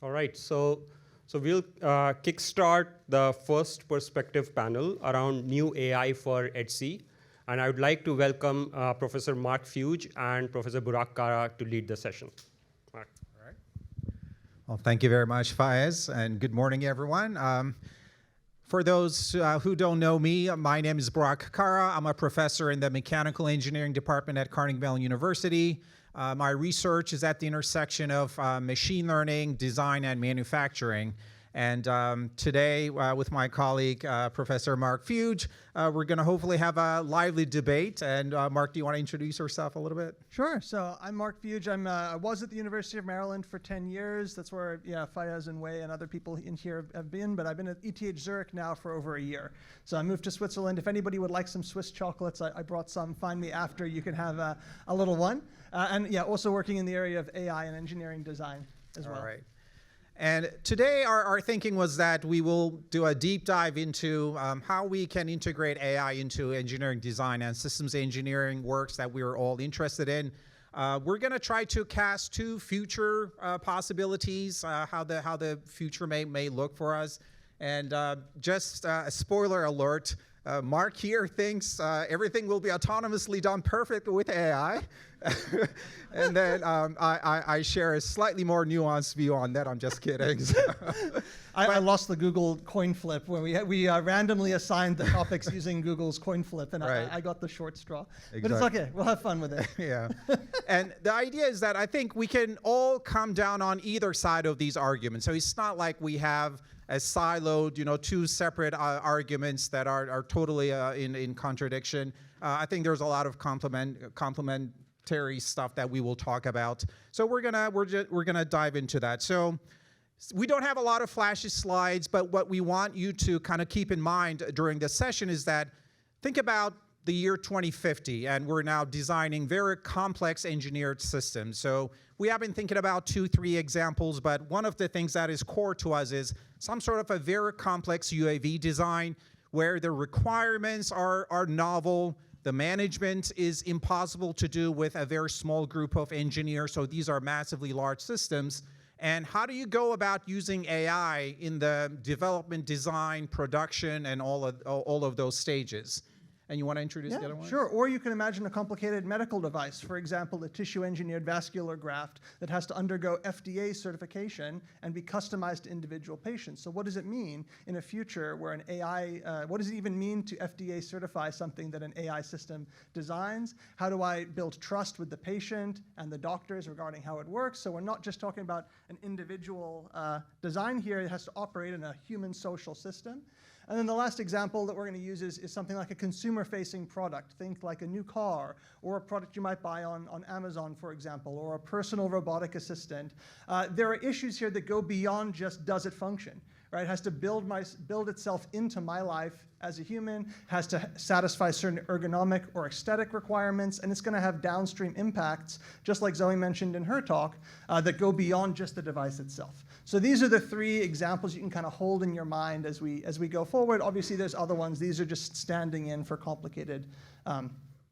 All right, so we'll kickstart the first perspective panel around new AI for EDSE. And I would like to welcome Professor Mark Fuge and Professor Burak Kara to lead the session. Mark. All right. Well, thank you very much, Faiz, and good morning, everyone. For those who don't know me, my name is Burak Kara. I'm a professor in the Mechanical Engineering Department at Carnegie Mellon University. My research is at the intersection of machine learning, design, and manufacturing. And today, with my colleague, Professor Mark Fuge, we're going to hopefully have a lively debate. And Mark, do you want to introduce yourself a little bit? Sure. So I'm Mark Fuge. I was at the University of Maryland for 10 years. That's where Fayez and Wei and other people in here have been. But I've been at ETH Zurich now for over a year. So I moved to Switzerland. If anybody would like some Swiss chocolates, I brought some. Find me after. You can have a little one. And also working in the area of AI and engineering design as well. All right. And today our thinking was that we will do a deep dive into how we can integrate AI into engineering design and systems engineering works that we're all interested in. We're going to try to cast two future possibilities, how the future may look for us. And just a spoiler alert, Mark here thinks everything will be autonomously done perfectly with AI. And then I share a slightly more nuanced view on that. I'm just kidding. I lost the Google coin flip when we randomly assigned the topics using Google's coin flip, and right. I got the short straw. Exactly. But it's okay. We'll have fun with it. Yeah. And the idea is that I think we can all come down on either side of these arguments. So it's not like we have a siloed, two separate arguments that are totally in contradiction. I think there's a lot of complementary stuff that we will talk about. So we're gonna dive into that. So we don't have a lot of flashy slides, but what we want you to kind of keep in mind during this session is that think about the year 2050, and we're now designing very complex engineered systems. So we have been thinking about 2-3 examples, but one of the things that is core to us is some sort of a very complex UAV design where the requirements are novel, the management is impossible to do with a very small group of engineers, so these are massively large systems. And how do you go about using AI in the development, design, production, and all of those stages? And you want to introduce the other one? Sure. Or you can imagine a complicated medical device, for example, a tissue-engineered vascular graft that has to undergo FDA certification and be customized to individual patients. So what does it mean in a future where an AI, what does it even mean to FDA certify something that an AI system designs? How do I build trust with the patient and the doctors regarding how it works? So we're not just talking about an individual design here. It has to operate in a human social system. And then the last example that we're going to use is something like a consumer-facing product. Think like a new car or a product you might buy on Amazon, for example, or a personal robotic assistant. There are issues here that go beyond just does it function. Right? It has to build itself into my life as a human, has to satisfy certain ergonomic or aesthetic requirements, and it's going to have downstream impacts, just like Zoe mentioned in her talk, that go beyond just the device itself. So these are the three examples you can kind of hold in your mind as we go forward. Obviously, there's other ones. These are just standing in for complicated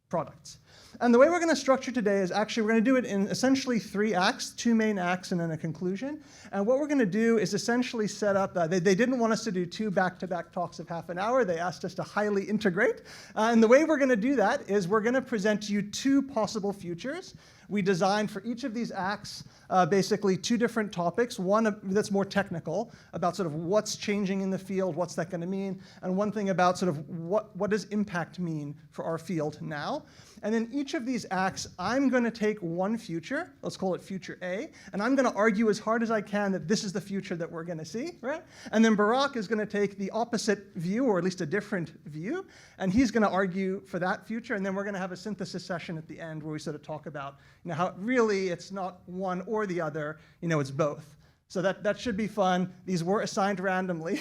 products. And the way we're going to structure today is actually we're going to do it in essentially 3 acts, 2 main acts and then a conclusion. And what we're going to do is essentially set up, they didn't want us to do 2 back-to-back talks of half an hour. They asked us to highly integrate. And the way we're going to do that is we're going to present to you 2 possible futures. We designed for each of these acts basically 2 different topics, one that's more technical about sort of what's changing in the field, what's that going to mean, and one thing about sort of what does impact mean for our field now. And in each of these acts, I'm going to take one future, let's call it future A, and I'm going to argue as hard as I can that this is the future that we're going to see, right? And then Burak is going to take the opposite view, or at least a different view, and he's going to argue for that future, and then we're going to have a synthesis session at the end where we sort of talk about how really it's not one or the other, it's both. So that should be fun. These were assigned randomly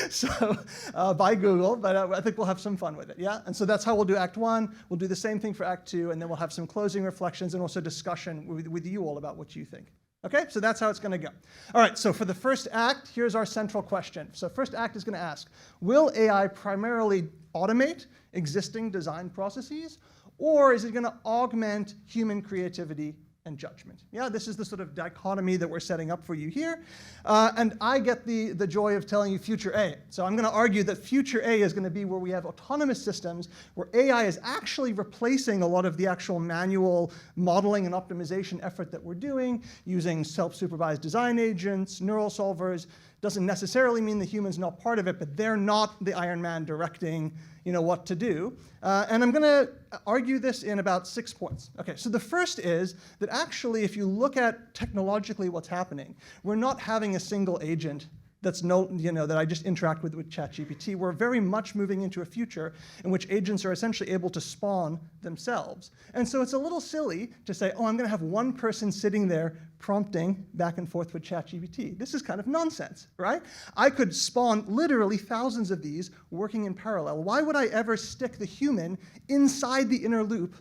so by Google, but I think we'll have some fun with it, yeah? And so that's how we'll do Act 1. We'll do the same thing for Act 2, and then we'll have some closing reflections and also discussion with you all about what you think. Okay, so that's how it's going to go. All right, so for the first act, here's our central question. So first act is going to ask, will AI primarily automate existing design processes, or is it going to augment human creativity and judgment. Yeah, this is the sort of dichotomy that we're setting up for you here. And I get the joy of telling you future A. So I'm going to argue that future A is going to be where we have autonomous systems where AI is actually replacing a lot of the actual manual modeling and optimization effort that we're doing using self-supervised design agents, neural solvers. Doesn't necessarily mean the human's not part of it, but they're not the Iron Man directing what to do. And I'm going to argue this in about 6 points. Okay, so the first is that actually, if you look at technologically what's happening, we're not having a single agent that's that I just interact with ChatGPT. We're very much moving into a future in which agents are essentially able to spawn themselves. And so it's a little silly to say, oh, I'm going to have one person sitting there prompting back and forth with ChatGPT. This is kind of nonsense, right? I could spawn literally thousands of these working in parallel. Why would I ever stick the human inside the inner loop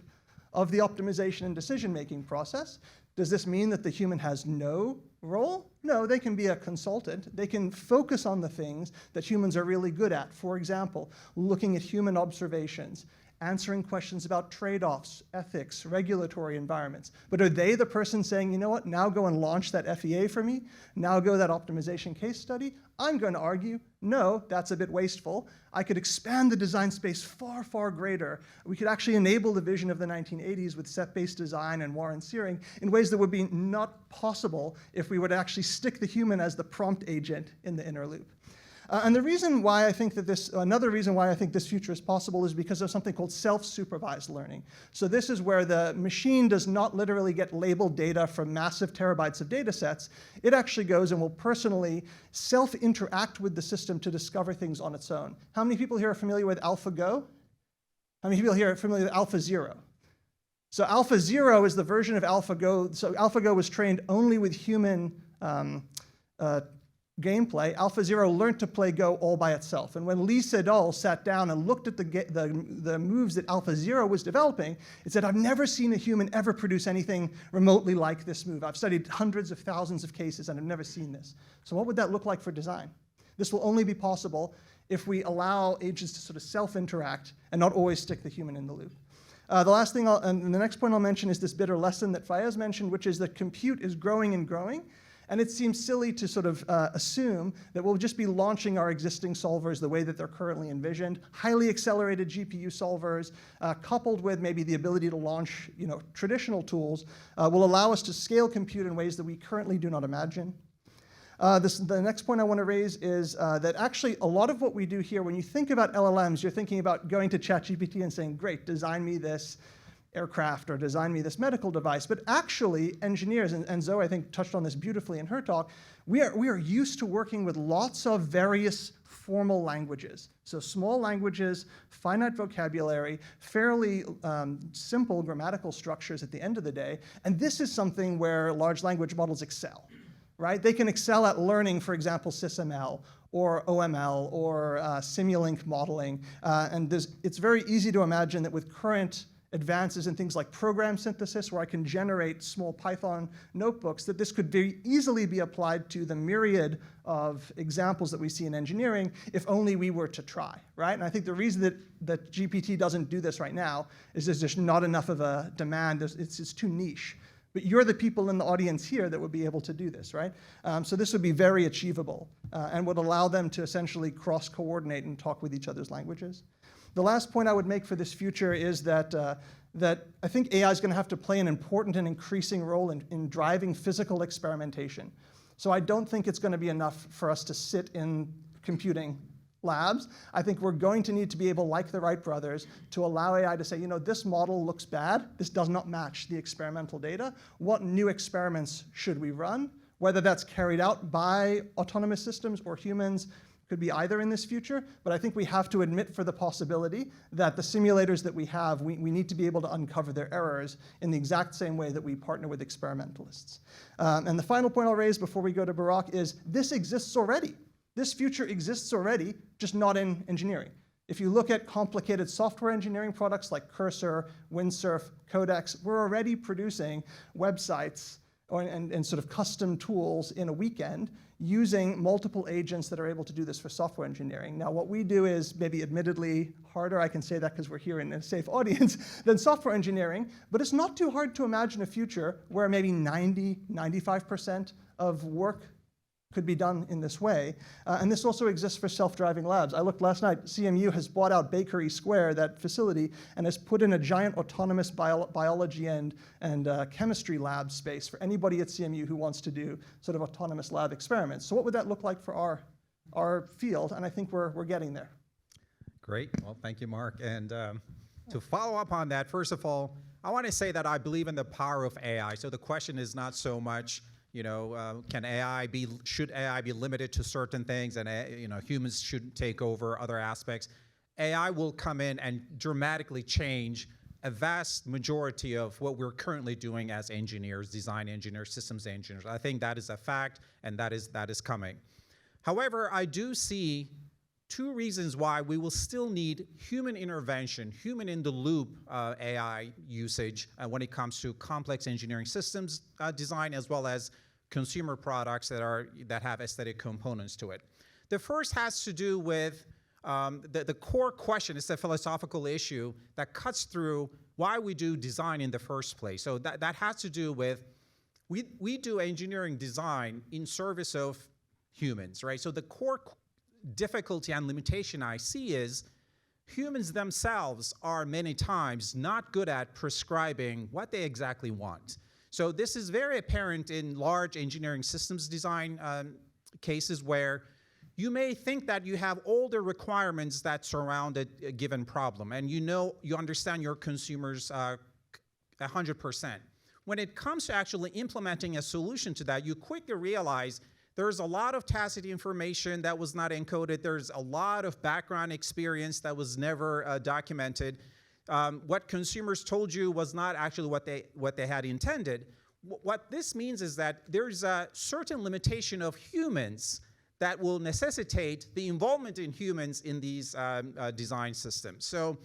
of the optimization and decision-making process? Does this mean that the human has no role? No, they can be a consultant. They can focus on the things that humans are really good at. For example, looking at human observations, answering questions about trade-offs, ethics, regulatory environments. But are they the person saying, you know what, now go and launch that FEA for me? Now go that optimization case study? I'm going to argue, no, that's a bit wasteful. I could expand the design space far, far greater. We could actually enable the vision of the 1980s with set-based design and Warren Searing in ways that would be not possible if we would actually stick the human as the prompt agent in the inner loop. And the reason why I think that another reason why I think this future is possible is because of something called self-supervised learning. So this is where the machine does not literally get labeled data from massive terabytes of data sets. It actually goes and will personally self-interact with the system to discover things on its own. How many people here are familiar with AlphaGo? How many people here are familiar with AlphaZero? So AlphaZero is the version of AlphaGo. So AlphaGo was trained only with human gameplay. AlphaZero learned to play Go all by itself. And when Lee Sedol sat down and looked at the moves that AlphaZero was developing, it said, I've never seen a human ever produce anything remotely like this move. I've studied hundreds of thousands of cases and I've never seen this. So what would that look like for design? This will only be possible if we allow agents to sort of self-interact and not always stick the human in the loop. The last thing, and the next point I'll mention is this bitter lesson that Fayez mentioned, which is that compute is growing and growing. And it seems silly to sort of assume that we'll just be launching our existing solvers the way that they're currently envisioned. Highly accelerated GPU solvers, coupled with maybe the ability to launch traditional tools, will allow us to scale compute in ways that we currently do not imagine. The next point I want to raise is that actually a lot of what we do here, when you think about LLMs, you're thinking about going to ChatGPT and saying, great, design me this aircraft or design me this medical device. But actually, engineers, and Zoe I think touched on this beautifully in her talk, we are used to working with lots of various formal languages. So small languages, finite vocabulary, fairly simple grammatical structures at the end of the day. And this is something where large language models excel, right? They can excel at learning, for example, SysML or OML or Simulink modeling. And it's very easy to imagine that with current advances in things like program synthesis, where I can generate small Python notebooks, that this could very easily be applied to the myriad of examples that we see in engineering, if only we were to try, right? And I think the reason that GPT doesn't do this right now is there's just not enough of a demand. It's too niche. But you're the people in the audience here that would be able to do this, right? So this would be very achievable and would allow them to essentially cross-coordinate and talk with each other's languages. The last point I would make for this future is that I think AI is going to have to play an important and increasing role in driving physical experimentation. So I don't think it's going to be enough for us to sit in computing labs. I think we're going to need to be able, like the Wright brothers, to allow AI to say, this model looks bad. This does not match the experimental data. What new experiments should we run? Whether that's carried out by autonomous systems or humans, could be either in this future, but I think we have to admit for the possibility that the simulators that we have, we need to be able to uncover their errors in the exact same way that we partner with experimentalists. And the final point I'll raise before we go to Burak is this exists already. This future exists already, just not in engineering. If you look at complicated software engineering products like Cursor, Windsurf, Codex, we're already producing websites and sort of custom tools in a weekend using multiple agents that are able to do this for software engineering. Now, what we do is maybe admittedly harder, I can say that because we're here in a safe audience, than software engineering, but it's not too hard to imagine a future where maybe 90, 95% of work could be done in this way. And this also exists for self-driving labs. I looked last night, CMU has bought out Bakery Square, that facility, and has put in a giant autonomous biology and chemistry lab space for anybody at CMU who wants to do sort of autonomous lab experiments. So what would that look like for our field? And I think we're getting there. Great. Well, thank you, Mark. And to follow up on that, first of all, I want to say that I believe in the power of AI. So the question is not so much, should AI be limited to certain things, and humans shouldn't take over other aspects. AI will come in and dramatically change a vast majority of what we're currently doing as engineers, design engineers, systems engineers. I think that is a fact, and that is coming. However, I do see two reasons why we will still need human intervention, human in the loop AI usage when it comes to complex engineering systems design, as well as consumer products that have aesthetic components to it. The first has to do with the core question. It's a philosophical issue that cuts through why we do design in the first place. So that has to do with we do engineering design in service of humans, right? So the core difficulty and limitation I see is humans themselves are many times not good at prescribing what they exactly want. So this is very apparent in large engineering systems design cases where you may think that you have all the requirements that surround a given problem, and you understand your consumers 100%. When it comes to actually implementing a solution to that, you quickly realize there's a lot of tacit information that was not encoded. There's a lot of background experience that was never documented. What consumers told you was not actually what they had intended. What this means is that there's a certain limitation of humans that will necessitate the involvement in humans in these design systems. So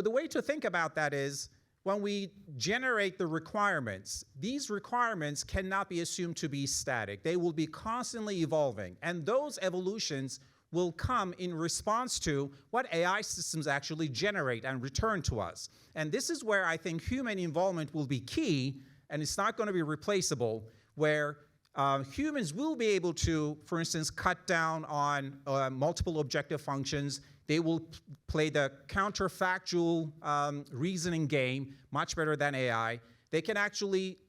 the way to think about that is when we generate the requirements, these requirements cannot be assumed to be static. They will be constantly evolving, and those evolutions will come in response to what AI systems actually generate and return to us. And this is where I think human involvement will be key, and it's not going to be replaceable, where humans will be able to, for instance, cut down on multiple objective functions. They will play the counterfactual reasoning game much better than AI. They can actually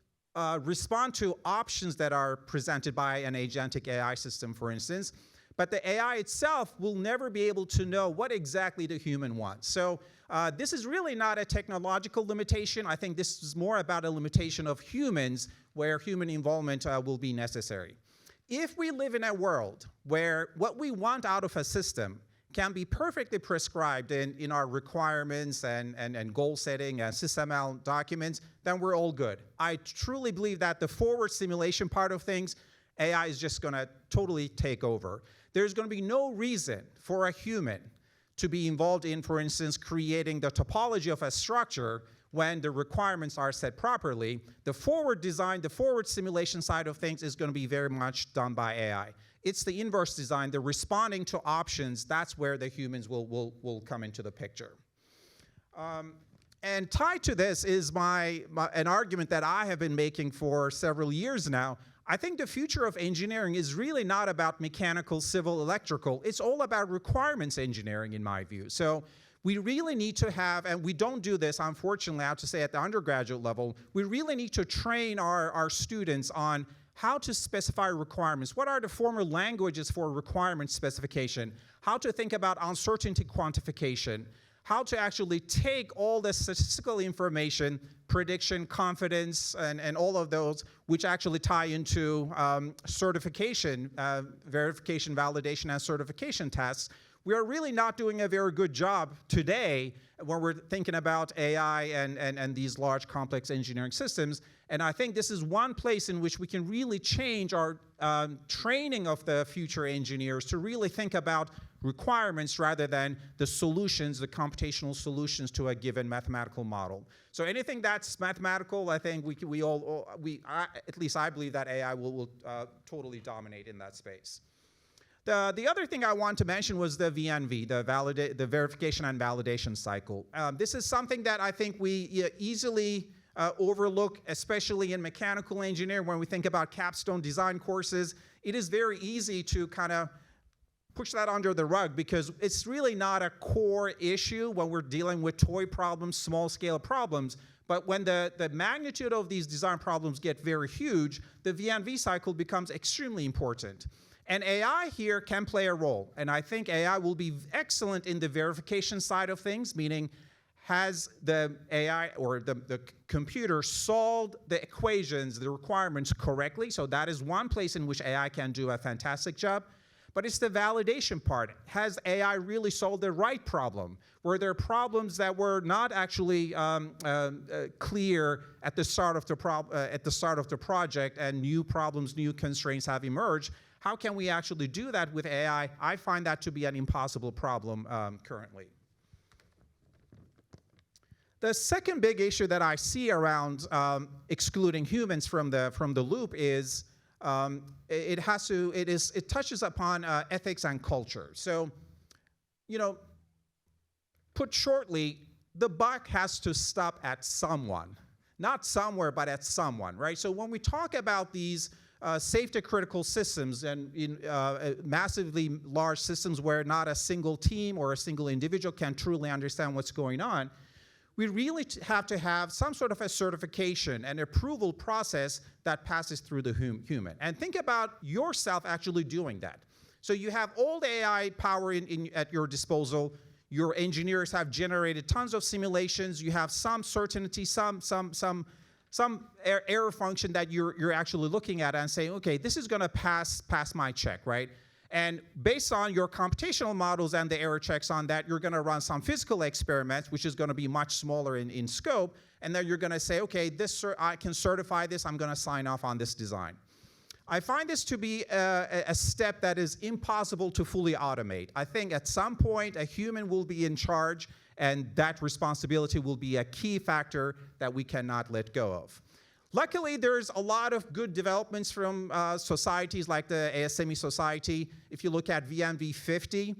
respond to options that are presented by an agentic AI system, for instance. But the AI itself will never be able to know what exactly the human wants. So this is really not a technological limitation. I think this is more about a limitation of humans where human involvement will be necessary. If we live in a world where what we want out of a system can be perfectly prescribed in our requirements and goal setting and SysML documents, then we're all good. I truly believe that the forward simulation part of things, AI is just going to totally take over. There's going to be no reason for a human to be involved in, for instance, creating the topology of a structure when the requirements are set properly. The forward design, the forward simulation side of things is going to be very much done by AI. It's the inverse design, the responding to options, that's where the humans will come into the picture. And tied to this is an argument that I have been making for several years now. I think the future of engineering is really not about mechanical, civil, electrical. It's all about requirements engineering, in my view. So we really need to have, and we don't do this, unfortunately, I have to say, at the undergraduate level, we really need to train our students on how to specify requirements. What are the formal languages for requirement specification? How to think about uncertainty quantification? How to actually take all the statistical information, prediction, confidence, and all of those, which actually tie into certification, verification, validation, and certification tasks. We are really not doing a very good job today when we're thinking about AI and these large complex engineering systems. And I think this is one place in which we can really change our training of the future engineers to really think about requirements rather than the solutions, the computational solutions to a given mathematical model. So anything that's mathematical, I think at least I believe that AI will totally dominate in that space. The other thing I want to mention was the VNV, the verification and validation cycle. This is something that I think we easily overlook, especially in mechanical engineering. When we think about capstone design courses, it is very easy to kind of push that under the rug because it's really not a core issue when we're dealing with toy problems, small-scale problems. But when the magnitude of these design problems get very huge, the VNV cycle becomes extremely important. And AI here can play a role. And I think AI will be excellent in the verification side of things, meaning has the AI or the computer solved the equations, the requirements correctly? So that is one place in which AI can do a fantastic job. But it's the validation part. Has AI really solved the right problem? Were there problems that were not actually clear at the start of the project, and new problems, new constraints have emerged? How can we actually do that with AI? I find that to be an impossible problem currently. The second big issue that I see around excluding humans from the loop is it touches upon ethics and culture. So, put shortly, the buck has to stop at someone, not somewhere, but at someone, right? So when we talk about these safety-critical systems and in massively large systems where not a single team or a single individual can truly understand what's going on, we really have to have some sort of a certification and approval process that passes through the human. And think about yourself actually doing that. So you have all the AI power at your disposal. Your engineers have generated tons of simulations. You have some certainty, some error function that you're actually looking at and saying, okay, this is going to pass my check, right? And based on your computational models and the error checks on that, you're going to run some physical experiments, which is going to be much smaller in scope. And then you're going to say, okay, I can certify this. I'm going to sign off on this design. I find this to be a step that is impossible to fully automate. I think at some point, a human will be in charge, and that responsibility will be a key factor that we cannot let go of. Luckily, there's a lot of good developments from societies like the ASME Society. If you look at VMV 50,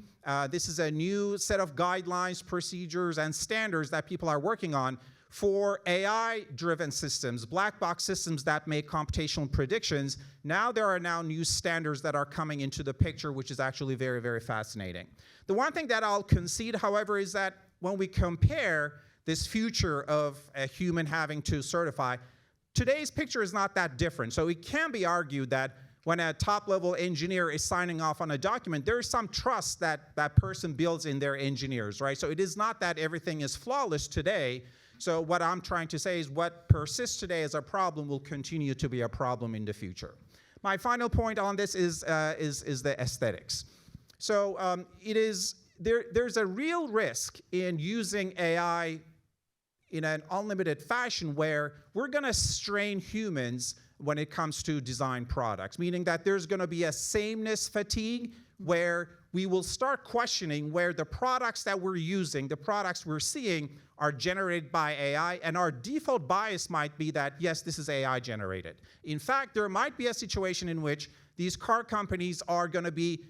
this is a new set of guidelines, procedures, and standards that people are working on for AI-driven systems, black box systems that make computational predictions. Now there are new standards that are coming into the picture, which is actually very, very fascinating. The one thing that I'll concede, however, is that when we compare this future of a human having to certify, today's picture is not that different. So it can be argued that when a top-level engineer is signing off on a document, there is some trust that that person builds in their engineers, right? So it is not that everything is flawless today. So what I'm trying to say is what persists today as a problem will continue to be a problem in the future. My final point on this is the aesthetics. So there's a real risk in using AI in an unlimited fashion where we're going to strain humans when it comes to design products, meaning that there's going to be a sameness fatigue where we will start questioning where the products that we're using, the products we're seeing, are generated by AI, and our default bias might be that, yes, this is AI generated. In fact, there might be a situation in which these car companies are going to be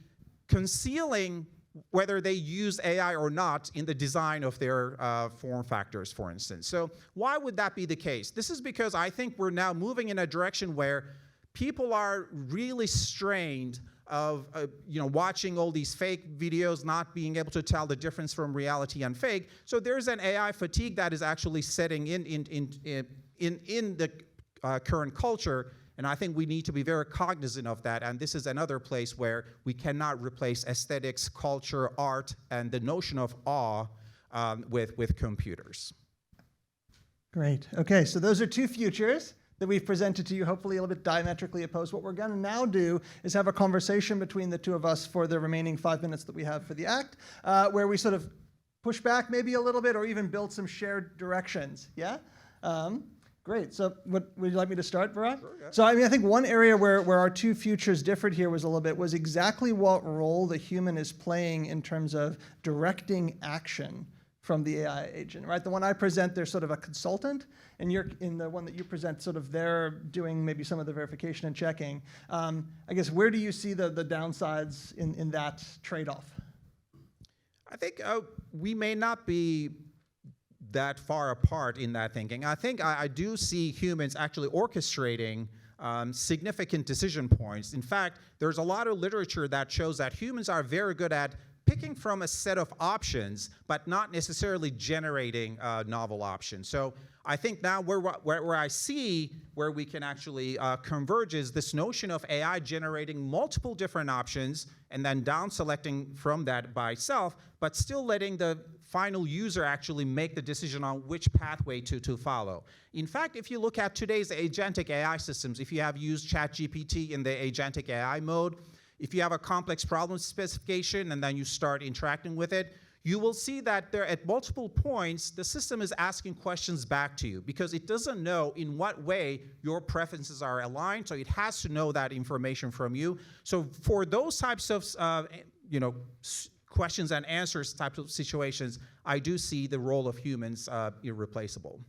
concealing whether they use AI or not in the design of their form factors, for instance. So why would that be the case? This is because I think we're now moving in a direction where people are really strained of watching all these fake videos, not being able to tell the difference from reality and fake. So there's an AI fatigue that is actually setting in the current culture. And I think we need to be very cognizant of that. And this is another place where we cannot replace aesthetics, culture, art, and the notion of awe with computers. Great. Okay, so those are two futures that we've presented to you, hopefully a little bit diametrically opposed. What we're going to now do is have a conversation between the two of us for the remaining 5 minutes that we have for the act, where we sort of push back maybe a little bit or even build some shared directions. Yeah? Great. So would you like me to start, Burak? Sure, yeah. So I mean, I think one area where our two futures differed here was a little bit was exactly what role the human is playing in terms of directing action from the AI agent, right? The one I present, they're sort of a consultant, and in the one that you present, sort of they're doing maybe some of the verification and checking. I guess where do you see the downsides in that trade-off? I think we may not be that far apart in that thinking. I think I do see humans actually orchestrating significant decision points. In fact, there's a lot of literature that shows that humans are very good at picking from a set of options, but not necessarily generating novel options. So I think now where I see where we can actually converge is this notion of AI generating multiple different options and then down selecting from that by itself, but still letting the final user actually make the decision on which pathway to follow. In fact, if you look at today's agentic AI systems, if you have used ChatGPT in the agentic AI mode, if you have a complex problem specification and then you start interacting with it, you will see that there at multiple points, the system is asking questions back to you because it doesn't know in what way your preferences are aligned, so it has to know that information from you. So for those types of questions and answers types of situations, I do see the role of humans irreplaceable.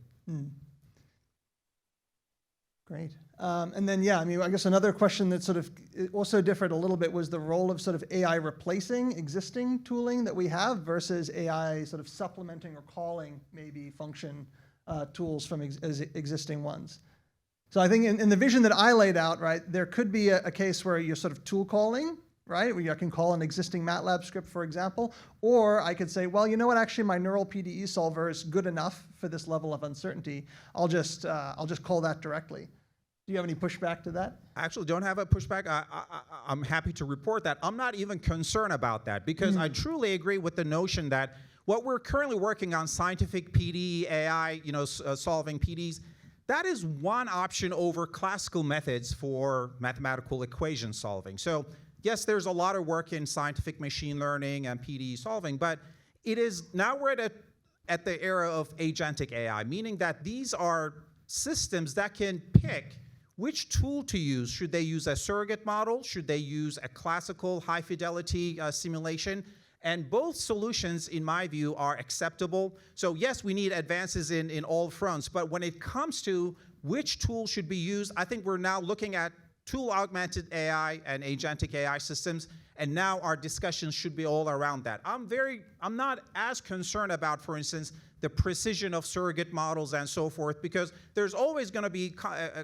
Great. And then, yeah, I mean, I guess another question that sort of also differed a little bit was the role of sort of AI replacing existing tooling that we have versus AI sort of supplementing or calling maybe function tools from existing ones. So I think in the vision that I laid out, right, there could be a case where you're sort of tool calling, right, where I can call an existing MATLAB script, for example, or I could say, well, you know what, actually my neural PDE solver is good enough for this level of uncertainty. I'll just call that directly. Do you have any pushback to that? I actually don't have a pushback. I'm happy to report that. I'm not even concerned about that because I truly agree with the notion that what we're currently working on, scientific PDE, AI, solving PDEs, that is one option over classical methods for mathematical equation solving. So yes, there's a lot of work in scientific machine learning and PDE solving, but it is now we're at the era of agentic AI, meaning that these are systems that can pick which tool to use. Should they use a surrogate model? Should they use a classical high-fidelity simulation? And both solutions, in my view, are acceptable. So yes, we need advances in all fronts, but when it comes to which tool should be used, I think we're now looking at tool-augmented AI and agentic AI systems, and now our discussions should be all around that. I'm not as concerned about, for instance, the precision of surrogate models and so forth, because there's always going to be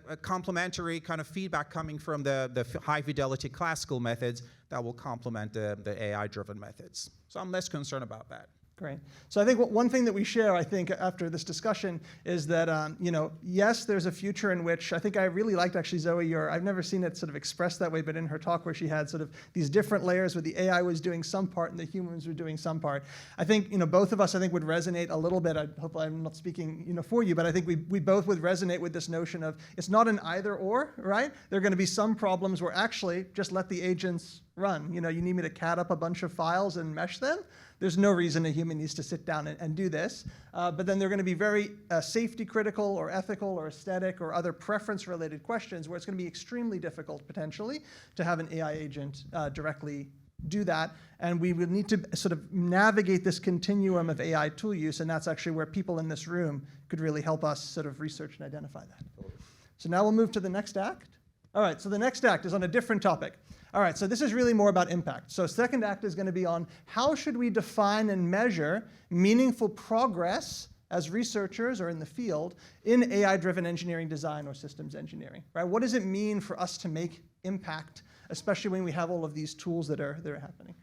a complementary kind of feedback coming from the high-fidelity classical methods that will complement the AI-driven methods. So I'm less concerned about that. Great. So I think one thing that we share, I think, after this discussion is that, yes, there's a future in which I think I really liked actually Zoe, I've never seen it sort of expressed that way, but in her talk where she had sort of these different layers where the AI was doing some part and the humans were doing some part. I think, both of us, I think, would resonate a little bit. Hopefully I'm not speaking, for you, but I think we both would resonate with this notion of it's not an either or, right? There are going to be some problems where actually just let the agents run. You need me to cat up a bunch of files and mesh them. There's no reason a human needs to sit down and do this. But then they're going to be very safety critical or ethical or aesthetic or other preference related questions where it's going to be extremely difficult potentially to have an AI agent directly do that. And we would need to sort of navigate this continuum of AI tool use, and that's actually where people in this room could really help us sort of research and identify that. So now we'll move to the next act. All right, so the next act is on a different topic. All right, so this is really more about impact. So second act is going to be on how should we define and measure meaningful progress as researchers or in the field in AI-driven engineering design or systems engineering, right? What does it mean for us to make impact, especially when we have all of these tools that are happening?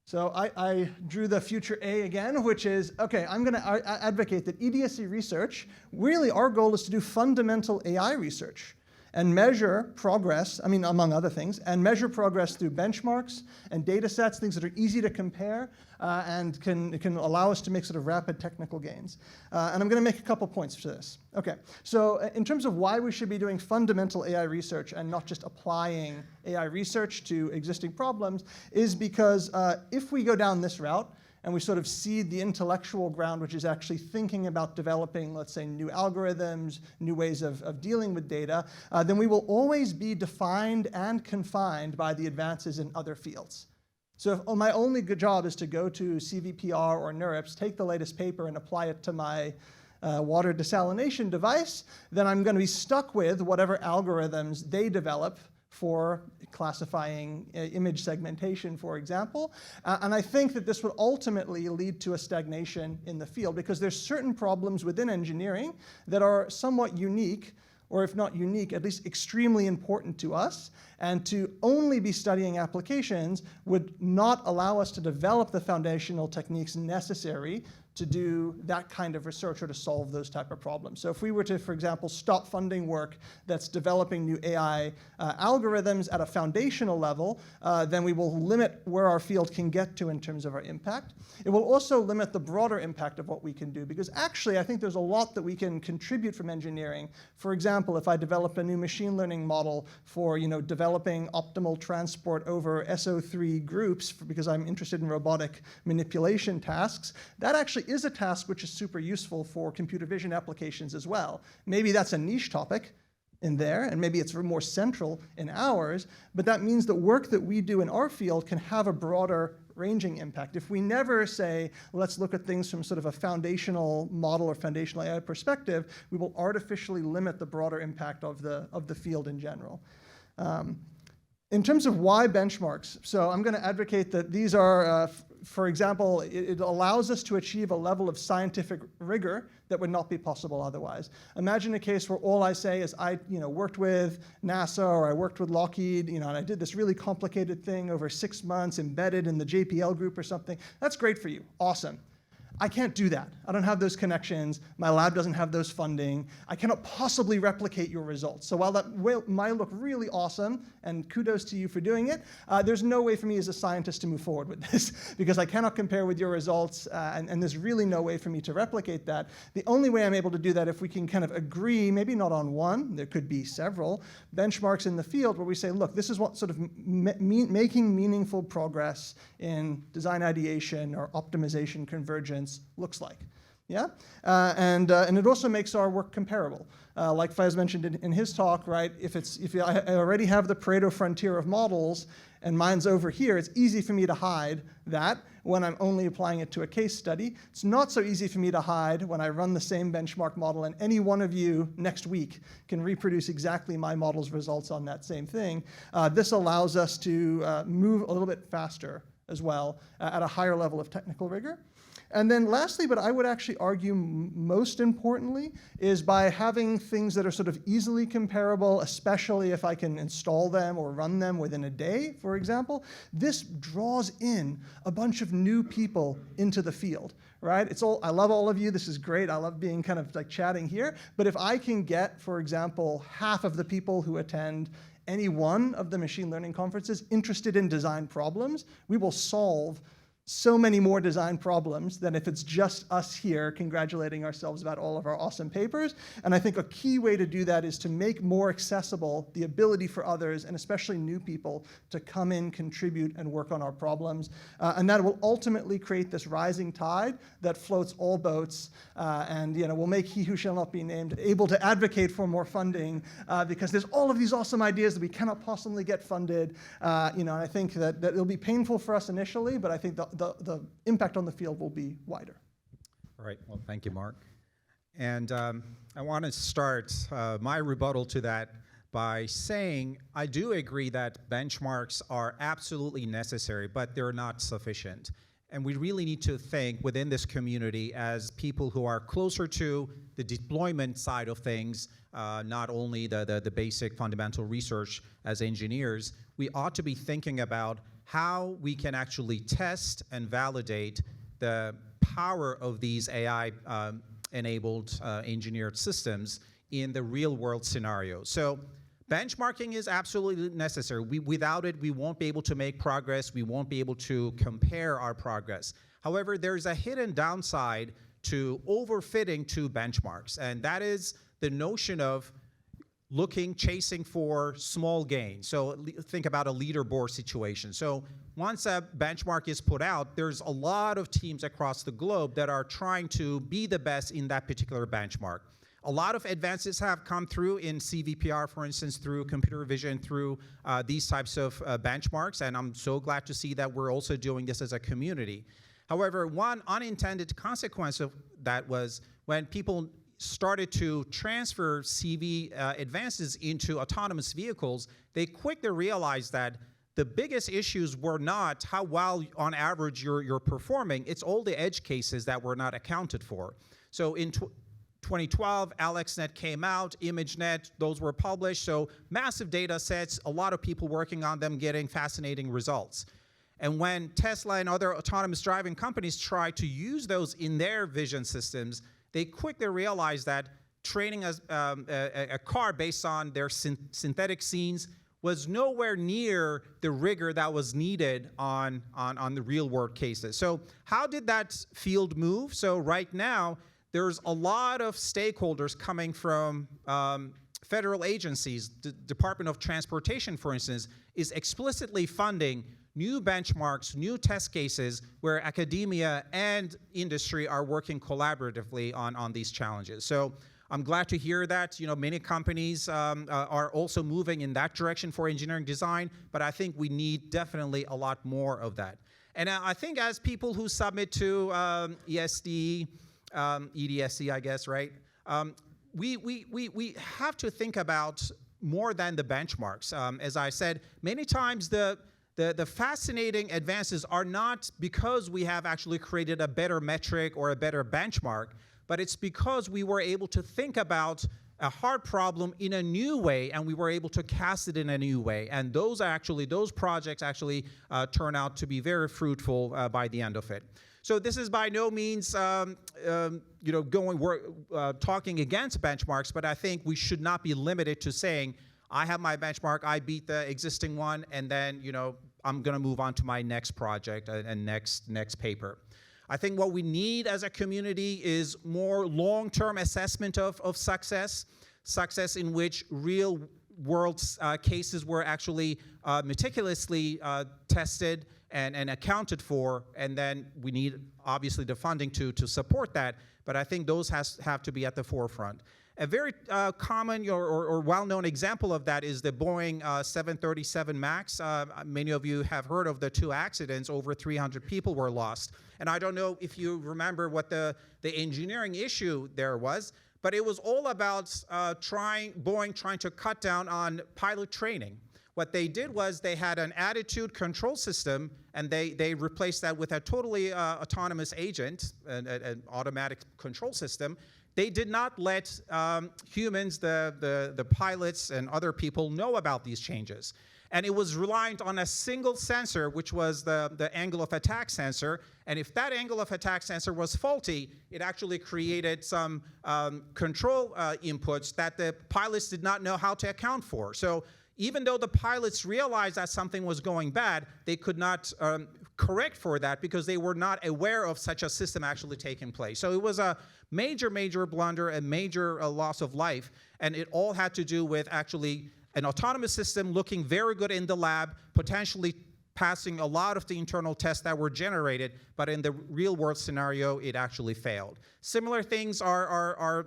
So I drew the future A again, which is, okay, I'm going to advocate that EDSE research, really our goal is to do fundamental AI research and measure progress, among other things, and measure progress through benchmarks and data sets, things that are easy to compare and can allow us to make sort of rapid technical gains. And I'm going to make a couple points to this. Okay, so in terms of why we should be doing fundamental AI research and not just applying AI research to existing problems is because if we go down this route, and we sort of seed the intellectual ground, which is actually thinking about developing, let's say, new algorithms, new ways of dealing with data, then we will always be defined and confined by the advances in other fields. So if my only good job is to go to CVPR or NeurIPS, take the latest paper and apply it to my water desalination device, then I'm going to be stuck with whatever algorithms they develop for classifying image segmentation, for example. And I think that this will ultimately lead to a stagnation in the field, because there's certain problems within engineering that are somewhat unique, or if not unique, at least extremely important to us. And to only be studying applications would not allow us to develop the foundational techniques necessary to do that kind of research or to solve those type of problems. So if we were to, for example, stop funding work that's developing new AI algorithms at a foundational level, then we will limit where our field can get to in terms of our impact. It will also limit the broader impact of what we can do, because actually I think there's a lot that we can contribute from engineering. For example, if I develop a new machine learning model for developing optimal transport over SO3 groups, because I'm interested in robotic manipulation tasks, that actually is a task which is super useful for computer vision applications as well. Maybe that's a niche topic in there, and maybe it's more central in ours, but that means that work that we do in our field can have a broader ranging impact. If we never say, let's look at things from sort of a foundational model or foundational AI perspective, we will artificially limit the broader impact of the field in general. In terms of why benchmarks, so I'm going to advocate that these are, for example, it allows us to achieve a level of scientific rigor that would not be possible otherwise. Imagine a case where all I say is I worked with NASA, or I worked with Lockheed, and I did this really complicated thing over 6 months embedded in the JPL group or something. That's great for you. Awesome. I can't do that. I don't have those connections. My lab doesn't have those funding. I cannot possibly replicate your results. So while that might look really awesome, and kudos to you for doing it, there's no way for me as a scientist to move forward with this, because I cannot compare with your results, and there's really no way for me to replicate that. The only way I'm able to do that if we can kind of agree, maybe not on one, there could be several benchmarks in the field where we say, look, this is what sort of making meaningful progress in design ideation or optimization convergence looks like. Yeah, and it also makes our work comparable. Like Faiz mentioned in his talk, right? If I already have the Pareto frontier of models and mine's over here, it's easy for me to hide that when I'm only applying it to a case study. It's not so easy for me to hide when I run the same benchmark model, and any one of you next week can reproduce exactly my model's results on that same thing. This allows us to move a little bit faster as well at a higher level of technical rigor. And then lastly, but I would actually argue most importantly, is by having things that are sort of easily comparable, especially if I can install them or run them within a day, for example, this draws in a bunch of new people into the field, right? I love all of you, this is great, I love being kind of like chatting here, but if I can get, for example, half of the people who attend any one of the machine learning conferences interested in design problems, we will solve so many more design problems than if it's just us here congratulating ourselves about all of our awesome papers. And I think a key way to do that is to make more accessible the ability for others, and especially new people, to come in, contribute, and work on our problems. And that will ultimately create this rising tide that floats all boats, and will make he who shall not be named able to advocate for more funding, because there's all of these awesome ideas that we cannot possibly get funded. And I think that it'll be painful for us initially, but I think the impact on the field will be wider. All right, well, thank you, Mark. And I want to start my rebuttal to that by saying I do agree that benchmarks are absolutely necessary, but they're not sufficient. And we really need to think within this community as people who are closer to the deployment side of things, not only the basic fundamental research as engineers. We ought to be thinking about how we can actually test and validate the power of these AI-enabled engineered systems in the real-world scenario. So benchmarking is absolutely necessary. Without it, we won't be able to make progress. We won't be able to compare our progress. However, there's a hidden downside to overfitting to benchmarks, and that is the notion of chasing for small gains. So think about a leaderboard situation. So once a benchmark is put out, there's a lot of teams across the globe that are trying to be the best in that particular benchmark. A lot of advances have come through in CVPR, for instance, through computer vision, through these types of benchmarks, and I'm so glad to see that we're also doing this as a community. However, one unintended consequence of that was when people started to transfer CV advances into autonomous vehicles, they quickly realized that the biggest issues were not how well, on average, you're performing. It's all the edge cases that were not accounted for. So in 2012, AlexNet came out, ImageNet, those were published. So massive data sets, a lot of people working on them, getting fascinating results. And when Tesla and other autonomous driving companies tried to use those in their vision systems, they quickly realized that training a car based on their synthetic scenes was nowhere near the rigor that was needed on the real-world cases. So how did that field move? So right now, there's a lot of stakeholders coming from federal agencies. The Department of Transportation, for instance, is explicitly funding new benchmarks, new test cases where academia and industry are working collaboratively on these challenges. So I'm glad to hear that many companies are also moving in that direction for engineering design, but I think we need definitely a lot more of that. And I think as people who submit to ESD, EDSE, I guess, right? We have to think about more than the benchmarks. As I said, many times the fascinating advances are not because we have actually created a better metric or a better benchmark, but it's because we were able to think about a hard problem in a new way, and we were able to cast it in a new way. And those projects actually turn out to be very fruitful by the end of it. So this is by no means talking against benchmarks, but I think we should not be limited to saying, I have my benchmark, I beat the existing one, and then I'm going to move on to my next project and next paper. I think what we need as a community is more long-term assessment of success in which real-world cases were actually meticulously tested and accounted for, and then we need, obviously, the funding to support that, but I think those have to be at the forefront. A very common or well-known example of that is the Boeing 737 MAX. Many of you have heard of the two accidents. Over 300 people were lost. And I don't know if you remember what the engineering issue there was, but it was all about Boeing trying to cut down on pilot training. What they did was they had an attitude control system, and they replaced that with a totally autonomous agent, an automatic control system. They did not let humans, the pilots and other people, know about these changes. And it was reliant on a single sensor, which was the angle of attack sensor. And if that angle of attack sensor was faulty, it actually created some control inputs that the pilots did not know how to account for. So even though the pilots realized that something was going bad, they could not correct for that because they were not aware of such a system actually taking place. So it was a major blunder, a major loss of life, and it all had to do with actually an autonomous system looking very good in the lab, potentially passing a lot of the internal tests that were generated, but in the real-world scenario, it actually failed. Similar things are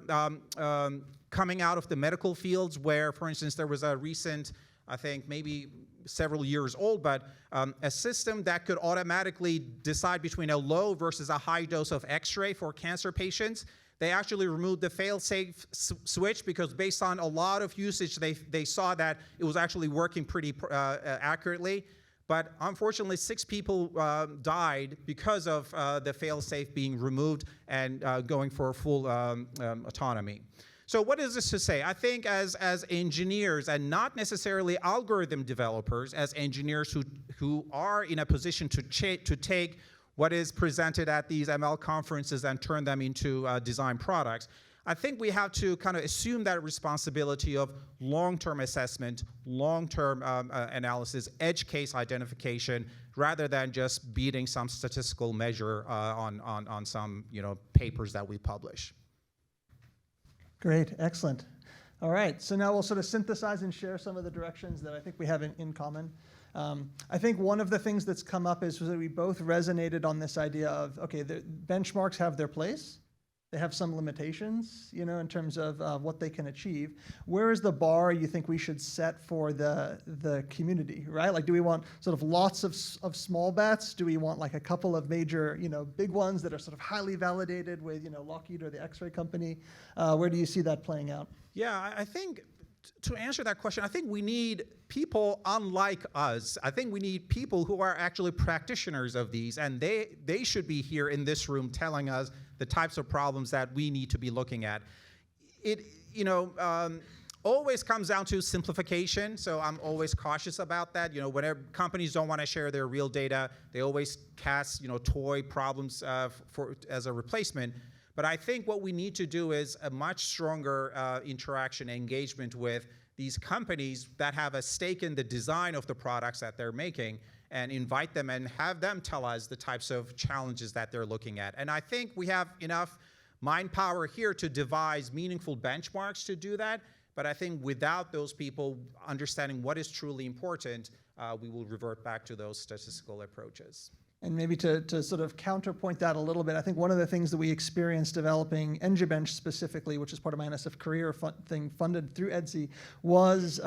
coming out of the medical fields where, for instance, there was a recent, I think maybe several years old, but a system that could automatically decide between a low versus a high dose of X-ray for cancer patients. They actually removed the fail-safe switch because based on a lot of usage, they saw that it was actually working pretty accurately. But unfortunately, 6 people died because of the fail-safe being removed and going for full autonomy. So what is this to say? I think as engineers, and not necessarily algorithm developers, as engineers who are in a position to take what is presented at these ML conferences and turn them into design products, I think we have to kind of assume that responsibility of long-term assessment, long-term analysis, edge case identification, rather than just beating some statistical measure on some papers that we publish. Great, excellent. All right, so now we'll sort of synthesize and share some of the directions that I think we have in common. I think one of the things that's come up is that we both resonated on this idea of, okay, the benchmarks have their place. They have some limitations, you know, in terms of what they can achieve. Where is the bar you think we should set for the community, right? Like, do we want sort of lots of small bets? Do we want like a couple of major, you know, big ones that are sort of highly validated with, you know, Lockheed or the X-ray company? Where do you see that playing out? Yeah, I think to answer that question, I think we need people unlike us. I think we need people who are actually practitioners of these, and they should be here in this room telling us the types of problems that we need to be looking at. It, you know, always comes down to simplification, so I'm always cautious about that. You know, whenever companies don't want to share their real data, they always cast, you know, toy problems as a replacement. But I think what we need to do is a much stronger interaction, engagement with these companies that have a stake in the design of the products that they're making, and invite them and have them tell us the types of challenges that they're looking at. And I think we have enough mind power here to devise meaningful benchmarks to do that. But I think without those people understanding what is truly important, we will revert back to those statistical approaches. And maybe to sort of counterpoint that a little bit, I think one of the things that we experienced developing EngBench specifically, which is part of my NSF career thing funded through EDSE, was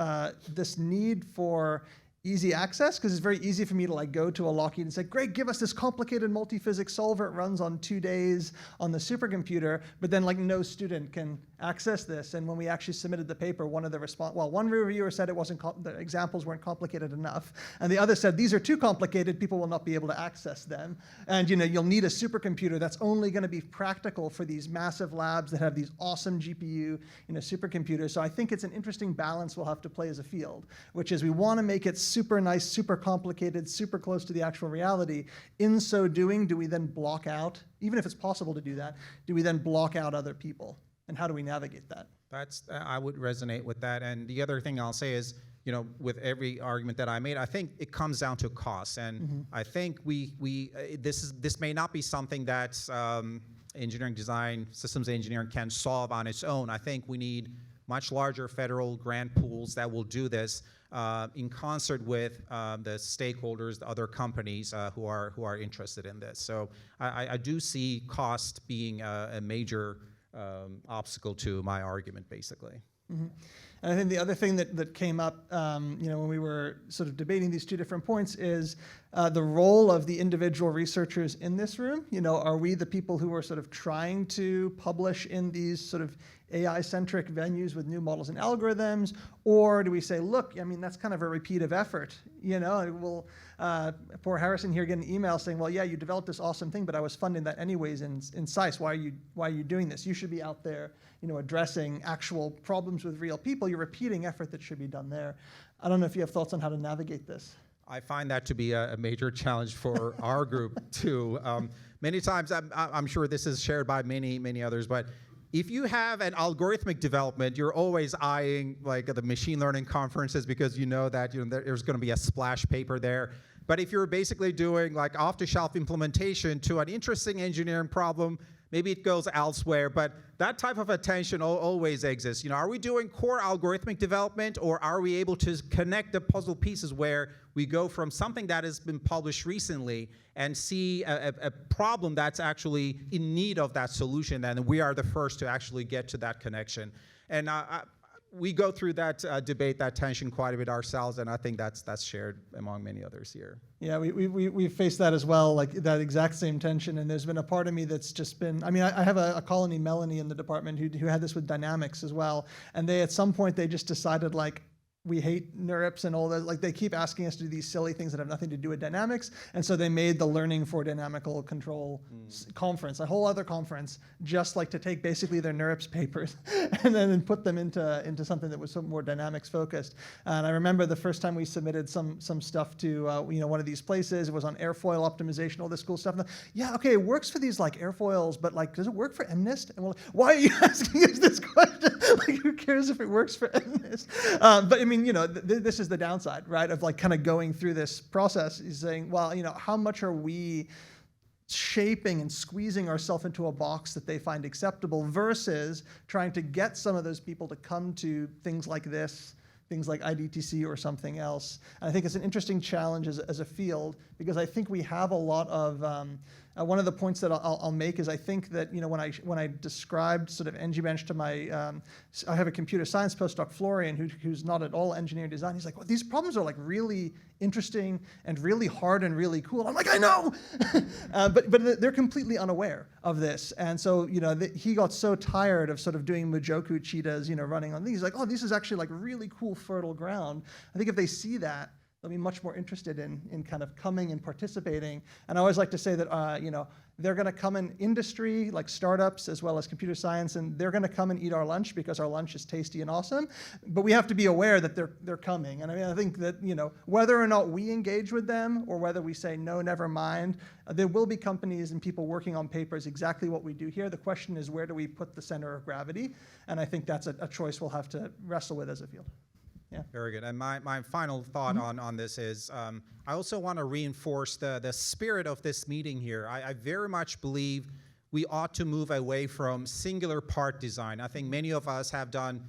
this need for easy access, because it's very easy for me to like go to a Lockheed and say, great, give us this complicated multi-physics solver. It runs on 2 days on the supercomputer, but then like no student can access this. And when we actually submitted the paper, one reviewer said the examples weren't complicated enough, and the other said these are too complicated, people will not be able to access them. And you know, you'll need a supercomputer that's only going to be practical for these massive labs that have these awesome GPU, you know, supercomputers. So I think it's an interesting balance we'll have to play as a field, which is we want to make it super nice, super complicated, super close to the actual reality. In so doing, do we then block out, even if it's possible to do that, do we then block out other people? And how do we navigate that? I would resonate with that. And the other thing I'll say is, you know, with every argument that I made, I think it comes down to cost. And I think this may not be something that engineering design, systems engineering can solve on its own. I think we need much larger federal grant pools that will do this in concert with the stakeholders, the other companies who are interested in this. So I do see cost being a major obstacle to my argument, basically. And I think the other thing that came up, you know, when we were sort of debating these two different points is the role of the individual researchers in this room. You know, are we the people who are sort of trying to publish in these sort of AI-centric venues with new models and algorithms, or do we say, look, I mean, that's kind of a repeat of effort, you know? We'll, poor Harrison here get an email saying, well, yeah, you developed this awesome thing, but I was funding that anyways in SICE. Why are you doing this? You should be out there, you know, addressing actual problems with real people. You're repeating effort that should be done there. I don't know if you have thoughts on how to navigate this. I find that to be a major challenge for our group too. Many times, I'm sure this is shared by many others, but if you have an algorithmic development, you're always eyeing like the machine learning conferences because you know that there's going to be a splash paper there. But if you're basically doing like off-the-shelf implementation to an interesting engineering problem, maybe it goes elsewhere, but that type of attention always exists. You know, are we doing core algorithmic development, or are we able to connect the puzzle pieces where we go from something that has been published recently and see a problem that's actually in need of that solution, and we are the first to actually get to that connection. And we go through that debate, that tension quite a bit ourselves, and I think that's shared among many others here. Yeah, we've faced that as well, like that exact same tension. And there's been a part of me that's just been, I mean, I have a colleague, Melanie, in the department who had this with dynamics as well. And at some point, they just decided, like, we hate NeurIPS and all that. Like, they keep asking us to do these silly things that have nothing to do with dynamics. And so they made the Learning for Dynamical Control conference, a whole other conference, just like to take basically their NeurIPS papers and then put them into something that was more dynamics focused. And I remember the first time we submitted some stuff to one of these places. It was on airfoil optimization, all this cool stuff. And yeah, okay, it works for these like airfoils, but like, does it work for MNIST? And we're like, why are you asking us this question? Like, who cares if it works for MNIST? But I mean, you know, this is the downside, right, of like kind of going through this process. Is saying, well, you know, how much are we shaping and squeezing ourselves into a box that they find acceptable versus trying to get some of those people to come to things like this, things like IDTC or something else. And I think it's an interesting challenge as a field because I think we have a lot of, one of the points that I'll make is I think that, you know, when I described sort of NGBench to my, I have a computer science postdoc, Florian, who's not at all engineering design. He's like, well, these problems are like really interesting and really hard and really cool. I'm like, I know, but they're completely unaware of this. And so, you know, he got so tired of sort of doing Mujoku cheetahs, you know, running on these. He's like, oh, this is actually like really cool fertile ground. I think if they see that, they'll be much more interested in kind of coming and participating. And I always like to say that, you know, they're going to come in industry, like startups, as well as computer science, and they're going to come and eat our lunch because our lunch is tasty and awesome. But we have to be aware that they're coming. And I mean, I think that, you know, whether or not we engage with them or whether we say, no, never mind, there will be companies and people working on papers exactly what we do here. The question is, where do we put the center of gravity? And I think that's a choice we'll have to wrestle with as a field. Yeah. Very good. And my final thought on this is I also want to reinforce the spirit of this meeting here. I very much believe we ought to move away from singular part design. I think many of us have done,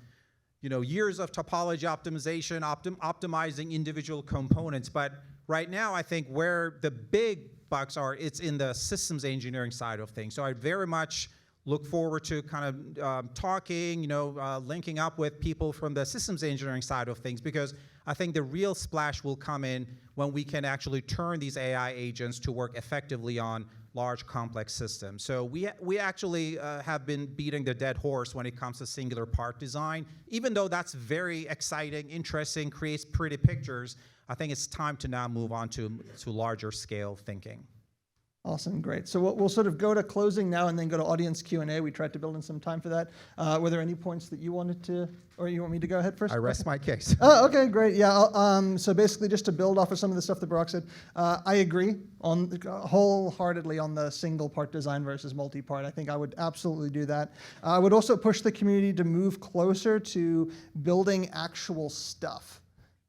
you know, years of topology optimization, optimizing individual components. But right now, I think where the big bucks are, it's in the systems engineering side of things. So I very much look forward to kind of talking, you know, linking up with people from the systems engineering side of things, because I think the real splash will come in when we can actually turn these AI agents to work effectively on large, complex systems. So we actually have been beating the dead horse when it comes to singular part design. Even though that's very exciting, interesting, creates pretty pictures, I think it's time to now move on to larger scale thinking. Awesome, great. So we'll sort of go to closing now and then go to audience Q&A. We tried to build in some time for that. Were there any points that you wanted to, or you want me to go ahead first? I rest my case. Oh, okay, great. Yeah, so basically just to build off of some of the stuff that Burak said, I agree wholeheartedly on the single part design versus multi-part. I think I would absolutely do that. I would also push the community to move closer to building actual stuff.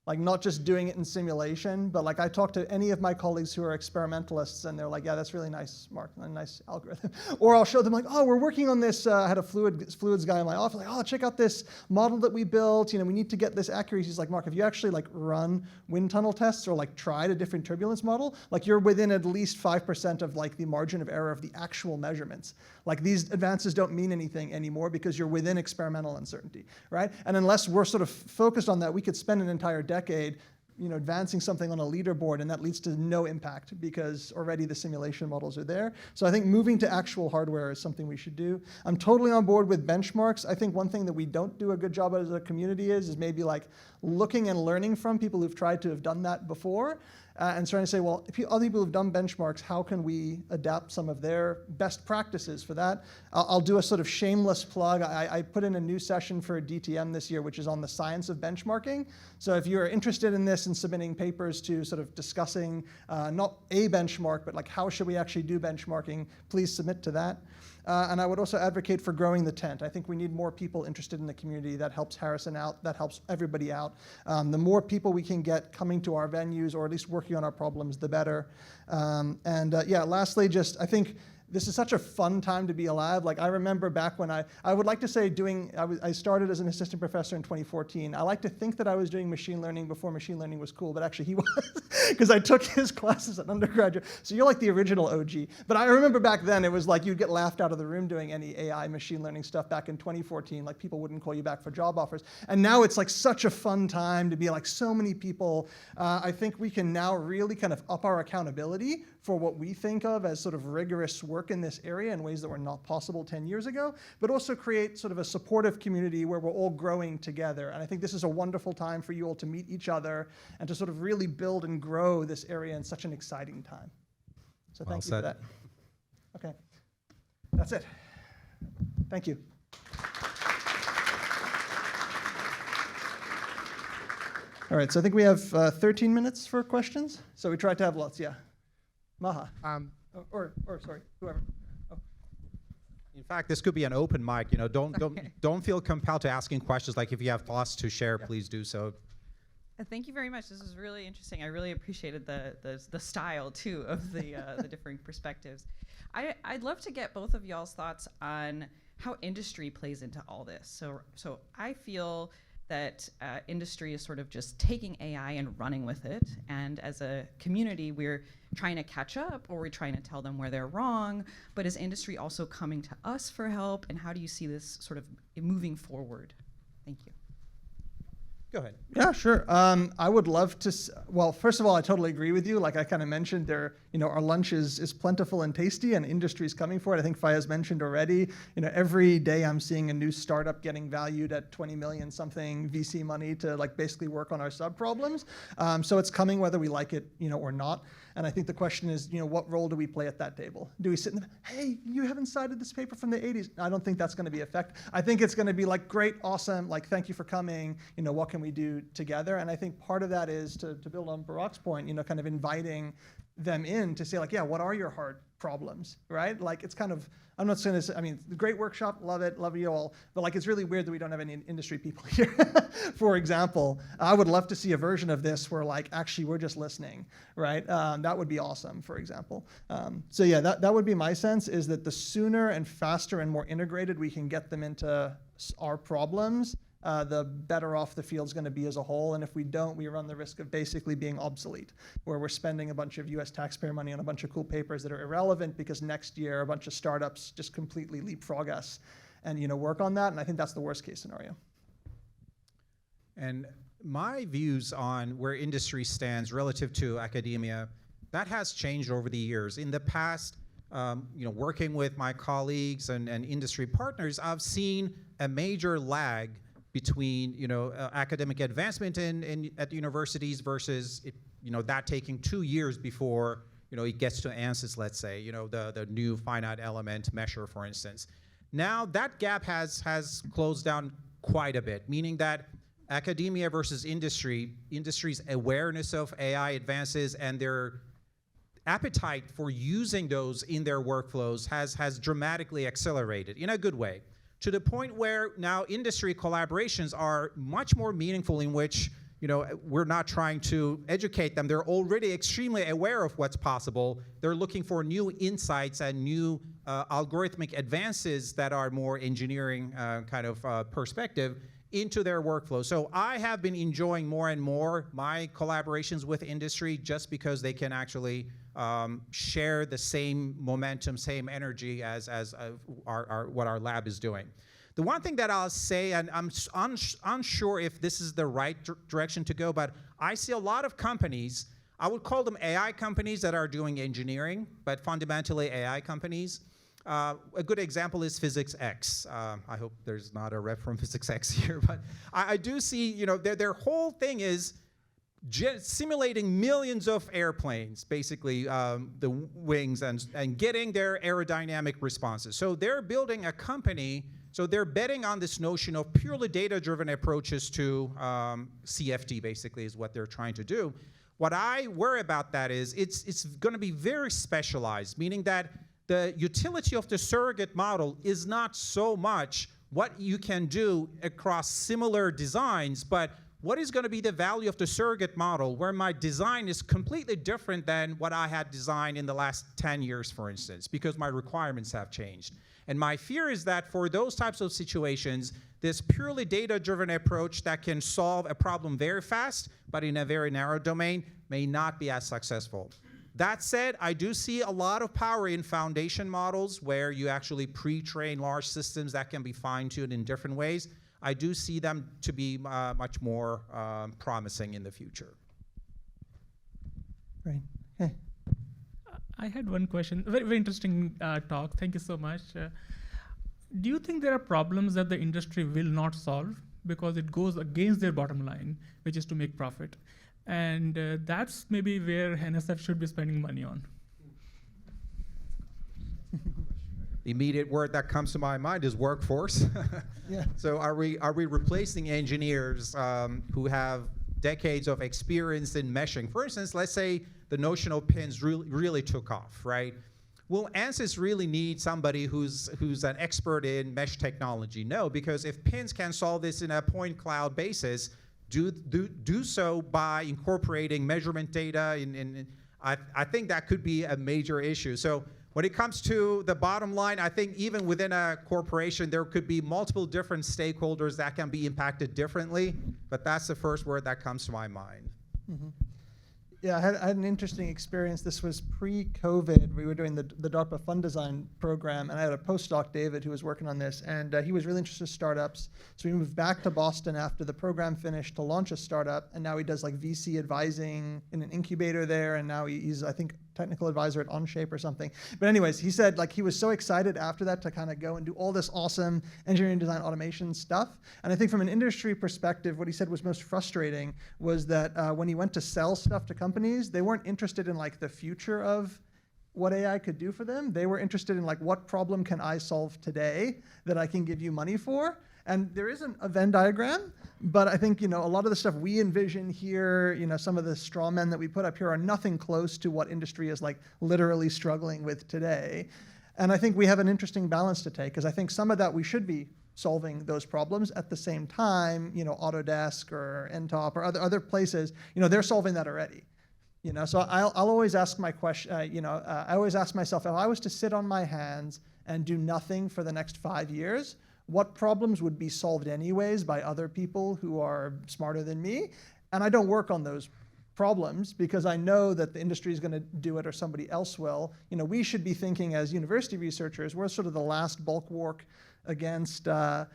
Like not just doing it in simulation, but like I talk to any of my colleagues who are experimentalists and they're like, yeah, that's really nice, Mark, a nice algorithm. Or I'll show them like, oh, we're working on this, I had a fluids guy in my office, like, oh, check out this model that we built, you know, we need to get this accuracy. He's like, Mark, have you actually like run wind tunnel tests or like tried a different turbulence model? Like you're within at least 5% of like the margin of error of the actual measurements. Like these advances don't mean anything anymore because you're within experimental uncertainty, right? And unless we're sort of focused on that, we could spend an entire decade, you know, advancing something on a leaderboard, and that leads to no impact because already the simulation models are there. So I think moving to actual hardware is something we should do. I'm totally on board with benchmarks. I think one thing that we don't do a good job as a community is maybe like looking and learning from people who've tried to have done that before. And trying to say, well, if other people have done benchmarks, how can we adapt some of their best practices for that? I'll do a sort of shameless plug. I put in a new session for DTM this year, which is on the science of benchmarking. So if you're interested in this and submitting papers to sort of discussing not a benchmark, but like how should we actually do benchmarking, please submit to that. And I would also advocate for growing the tent. I think we need more people interested in the community. That helps Harrison out. That helps everybody out. The more people we can get coming to our venues or at least working on our problems, the better. Yeah, lastly, just I think this is such a fun time to be alive. Like I remember back when I would like to say I started as an assistant professor in 2014. I like to think that I was doing machine learning before machine learning was cool, but actually he was because I took his classes at undergraduate. So you're like the original OG. But I remember back then it was like you'd get laughed out of the room doing any AI machine learning stuff back in 2014. Like people wouldn't call you back for job offers. And now it's like such a fun time to be like so many people. I think we can now really kind of up our accountability for what we think of as sort of rigorous work in this area in ways that were not possible 10 years ago, but also create sort of a supportive community where we're all growing together. And I think this is a wonderful time for you all to meet each other and to sort of really build and grow this area in such an exciting time. So thank you for that. Okay, that's it. Thank you. All right, so I think we have 13 minutes for questions. So we tried to have lots, yeah. Maha. Sorry, whoever. Oh. In fact, this could be an open mic. You know, don't feel compelled to asking questions. Like if you have thoughts to share, please do so. Thank you very much. This was really interesting. I really appreciated the style too of the the different perspectives. I'd love to get both of y'all's thoughts on how industry plays into all this. So I feel that industry is sort of just taking AI and running with it, and as a community, we're trying to catch up, or we're trying to tell them where they're wrong. But is industry also coming to us for help, and how do you see this sort of moving forward? Thank you. Go ahead. Yeah, sure. I would love to. Well, first of all, I totally agree with you. Like I kind of mentioned, our lunch is plentiful and tasty, and industry is coming for it. I think Fayez mentioned already. Every day I'm seeing a new startup getting valued at 20 million something VC money to like basically work on our sub problems. So it's coming whether we like it, or not. And I think the question is, what role do we play at that table? Do we sit in hey, you haven't cited this paper from the 80s? I don't think that's going to be effective. I think it's going to be like, great, awesome, like, thank you for coming. What can we do together? And I think part of that is to build on Burak's point, kind of inviting them in to say like, yeah, what are your hard problems, right? Like it's kind of, I'm not saying this, great workshop, love you all, but like it's really weird that we don't have any industry people here. For example, I would love to see a version of this where like, actually we're just listening, right? That would be awesome, for example. So yeah, that would be my sense, is that the sooner and faster and more integrated we can get them into our problems, the better off the field's going to be as a whole. And if we don't, we run the risk of basically being obsolete, where we're spending a bunch of US taxpayer money on a bunch of cool papers that are irrelevant because next year a bunch of startups just completely leapfrog us and work on that. And I think that's the worst case scenario. And my views on where industry stands relative to academia, that has changed over the years. In the past, working with my colleagues and industry partners, I've seen a major lag between academic advancement at universities versus that taking 2 years before it gets to ANSYS, let's say, the new finite element measure, for instance. Now that gap has closed down quite a bit, meaning that academia versus industry's awareness of AI advances and their appetite for using those in their workflows has dramatically accelerated in a good way, to the point where now industry collaborations are much more meaningful, in which we're not trying to educate them. They're already extremely aware of what's possible. They're looking for new insights and new algorithmic advances that are more engineering kind of perspective into their workflow. So I have been enjoying more and more my collaborations with industry, just because they can actually share the same momentum, same energy as what our lab is doing. The one thing that I'll say, and I'm unsure if this is the right direction to go, but I see a lot of companies, I would call them AI companies, that are doing engineering, but fundamentally AI companies. A good example is Physics X. I hope there's not a rep from Physics X here, but I do see, their whole thing is simulating millions of airplanes, basically the wings, and getting their aerodynamic responses. So they're building a company, so they're betting on this notion of purely data-driven approaches to CFD, basically, is what they're trying to do. What I worry about that is it's going to be very specialized, meaning that the utility of the surrogate model is not so much what you can do across similar designs, but what is going to be the value of the surrogate model where my design is completely different than what I had designed in the last 10 years, for instance, because my requirements have changed. And my fear is that for those types of situations, this purely data-driven approach that can solve a problem very fast, but in a very narrow domain, may not be as successful. That said, I do see a lot of power in foundation models where you actually pre-train large systems that can be fine-tuned in different ways. I do see them to be much more promising in the future. Right. Okay. I had one question. Very, very interesting talk. Thank you so much. Do you think there are problems that the industry will not solve because it goes against their bottom line, which is to make profit? And that's maybe where NSF should be spending money on. The immediate word that comes to my mind is workforce. Yeah. So are we replacing engineers who have decades of experience in meshing? For instance, let's say the notion of pins really took off, right? Will ANSYS really need somebody who's an expert in mesh technology? No, because if pins can solve this in a point cloud basis, do so by incorporating measurement data. I think that could be a major issue. So when it comes to the bottom line, I think even within a corporation, there could be multiple different stakeholders that can be impacted differently, but that's the first word that comes to my mind. Mm-hmm. Yeah, I had an interesting experience. This was pre-COVID. We were doing the DARPA Fund Design program, and I had a postdoc, David, who was working on this, and he was really interested in startups. So we moved back to Boston after the program finished to launch a startup, and now he does like VC advising in an incubator there, and now he's, I think, technical advisor at Onshape or something. But anyways, he said like he was so excited after that to kind of go and do all this awesome engineering design automation stuff. And I think from an industry perspective, what he said was most frustrating was that when he went to sell stuff to companies, they weren't interested in like the future of what AI could do for them. They were interested in like, what problem can I solve today that I can give you money for? And there isn't a Venn diagram, but I think, a lot of the stuff we envision here, some of the straw men that we put up here are nothing close to what industry is like literally struggling with today. And I think we have an interesting balance to take, because I think some of that we should be solving those problems at the same time. Autodesk or NTOP or other places, they're solving that already. So I'll always ask my question, I always ask myself, if I was to sit on my hands and do nothing for the next 5 years, what problems would be solved anyways by other people who are smarter than me? And I don't work on those problems because I know that the industry is going to do it or somebody else will. We should be thinking as university researchers, we're sort of the last bulwark against the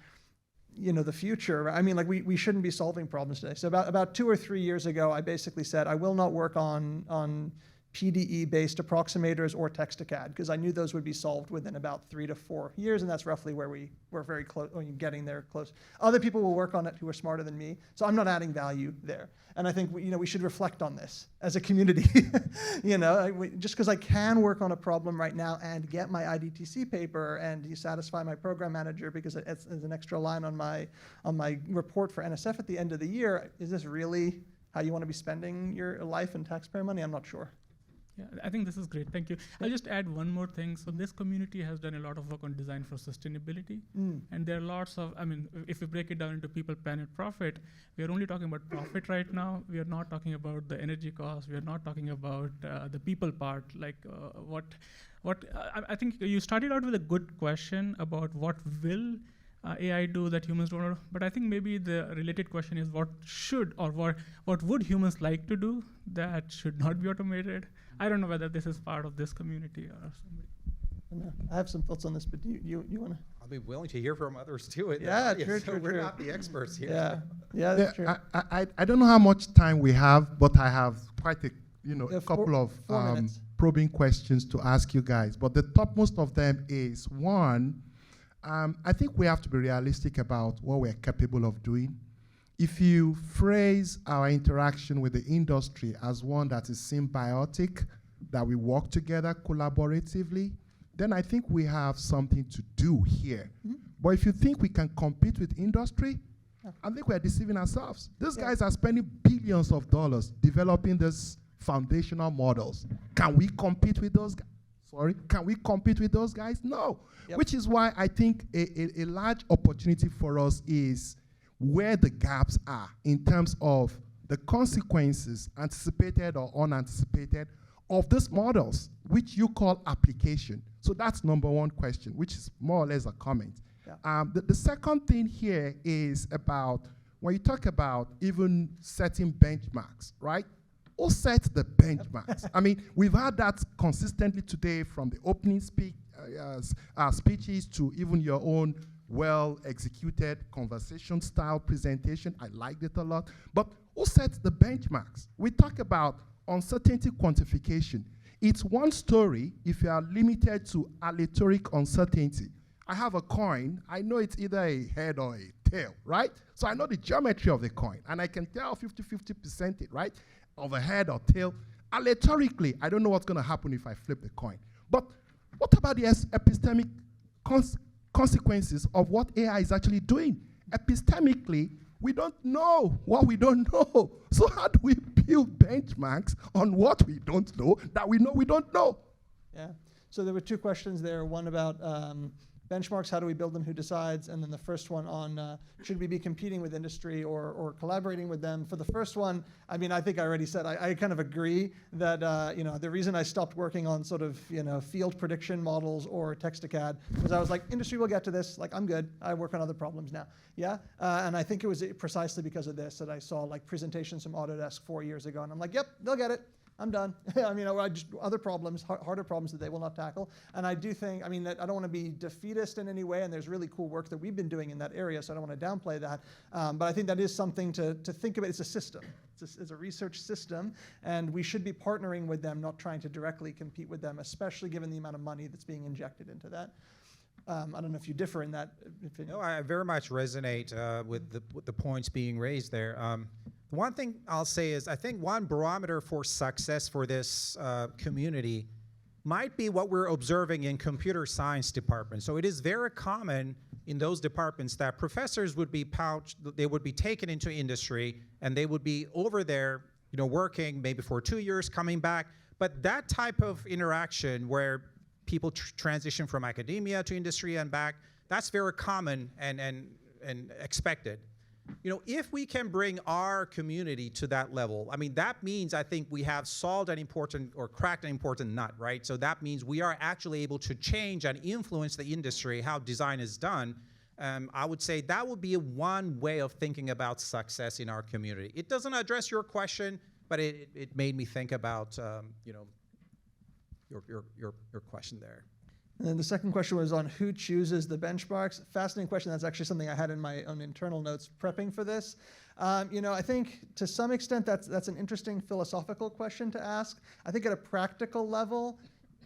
future. I mean, like we shouldn't be solving problems today. So about 2 or 3 years ago, I basically said, I will not work on PDE-based approximators or text-to-CAD, because I knew those would be solved within about 3 to 4 years, and that's roughly where we're very close, getting there close. Other people will work on it who are smarter than me, so I'm not adding value there. And I think we should reflect on this as a community. Just because I can work on a problem right now and get my IDTC paper and you satisfy my program manager because it's an extra line on my report for NSF at the end of the year, is this really how you want to be spending your life and taxpayer money? I'm not sure. Yeah, I think this is great. Thank you. I'll just add one more thing. So this community has done a lot of work on design for sustainability. And there are lots of, if we break it down into people, planet, profit, we are only talking about profit right now. We are not talking about the energy cost. We are not talking about the people part. Like I think you started out with a good question about what will AI do that humans don't know. But I think maybe the related question is what should or what would humans like to do that should not be automated? I don't know whether this is part of this community or somebody. I have some thoughts on this, but do you want to? I'll be willing to hear from others too. Yeah, true. We're not the experts here. Yeah, that's true. I don't know how much time we have, but I have quite a couple of probing questions to ask you guys. But the topmost of them is, one, I think we have to be realistic about what we're capable of doing. If you phrase our interaction with the industry as one that is symbiotic, that we work together collaboratively, then I think we have something to do here. But if you think we can compete with industry, I think we're deceiving ourselves. These guys are spending billions of dollars developing these foundational models. Can we compete with those guys? Can we compete with those guys? No. Which is why I think a large opportunity for us is where the gaps are in terms of the consequences, anticipated or unanticipated, of these models, which you call application. So that's number one question, which is more or less a comment. The second thing here is about, when you talk about even setting benchmarks, right? Who sets the benchmarks? I mean, we've had that consistently today, from the opening speeches to even your own well-executed conversation-style presentation. I liked it a lot. But who sets the benchmarks? We talk about uncertainty quantification. It's one story if you are limited to aleatoric uncertainty. I have a coin. I know it's either a head or a tail, right? So I know the geometry of the coin, and I can tell 50-50% it, right? Of a head or tail. Aleatorically, I don't know what's going to happen if I flip the coin. But what about the epistemic consequences of what AI is actually doing? Epistemically, we don't know what we don't know. So how do we build benchmarks on what we don't know that we know we don't know? Yeah. So there were two questions there. One about benchmarks, how do we build them, who decides, and then the first one on should we be competing with industry or collaborating with them. For the first one, I mean, I think I already said, I kind of agree that the reason I stopped working on sort of field prediction models or text-to-CAD was I was like, industry will get to this, like I'm good, I work on other problems now. Yeah, and I think it was precisely because of this that I saw like presentations from Autodesk 4 years ago, and I'm like, yep, they'll get it. I'm done. I mean, I just other problems, harder problems that they will not tackle. And I do think, I mean, that I don't want to be defeatist in any way, and there's really cool work that we've been doing in that area, so I don't want to downplay that. But I think that is something to think about. It's a system. It's a research system, and we should be partnering with them, not trying to directly compete with them, especially given the amount of money that's being injected into that. I don't know if you differ in that opinion. No, I very much resonate with the points being raised there. One thing I'll say is I think one barometer for success for this community might be what we're observing in computer science departments. So it is very common in those departments that professors would be they would be taken into industry, and they would be over there, working maybe for 2 years, coming back. But that type of interaction where people transition from academia to industry and back, that's very common and expected. If we can bring our community to that level, I mean, that means I think we have solved an important or cracked an important nut, right? So that means we are actually able to change and influence the industry, how design is done. I would say that would be one way of thinking about success in our community. It doesn't address your question, but it made me think about, your question there. And then the second question was on who chooses the benchmarks. Fascinating question. That's actually something I had in my own internal notes prepping for this. I think to some extent that's an interesting philosophical question to ask. I think at a practical level,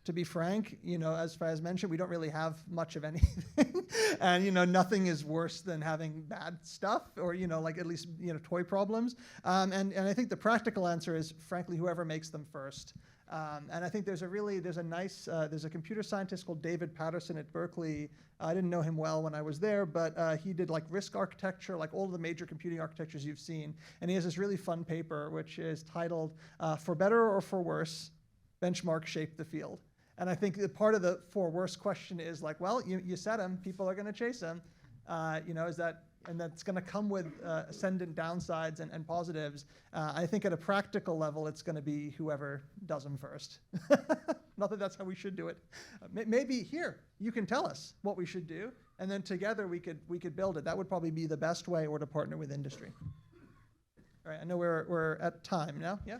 to be frank, as Faz mentioned, we don't really have much of anything. And, nothing is worse than having bad stuff or, like at least, toy problems. And I think the practical answer is, frankly, whoever makes them first. And I think there's a computer scientist called David Patterson at Berkeley. I didn't know him well when I was there, but he did like RISC architecture, like all of the major computing architectures you've seen. And he has this really fun paper, which is titled, For Better or For Worse, Benchmarks Shape the Field. And I think that part of the for worse question is like, well, you set them, people are going to chase them. And that's going to come with ascendant downsides and positives. I think at a practical level, it's going to be whoever does them first. Not that that's how we should do it. Maybe here, you can tell us what we should do, and then together we could build it. That would probably be the best way, or to partner with industry. All right, I know we're at time now. Yeah?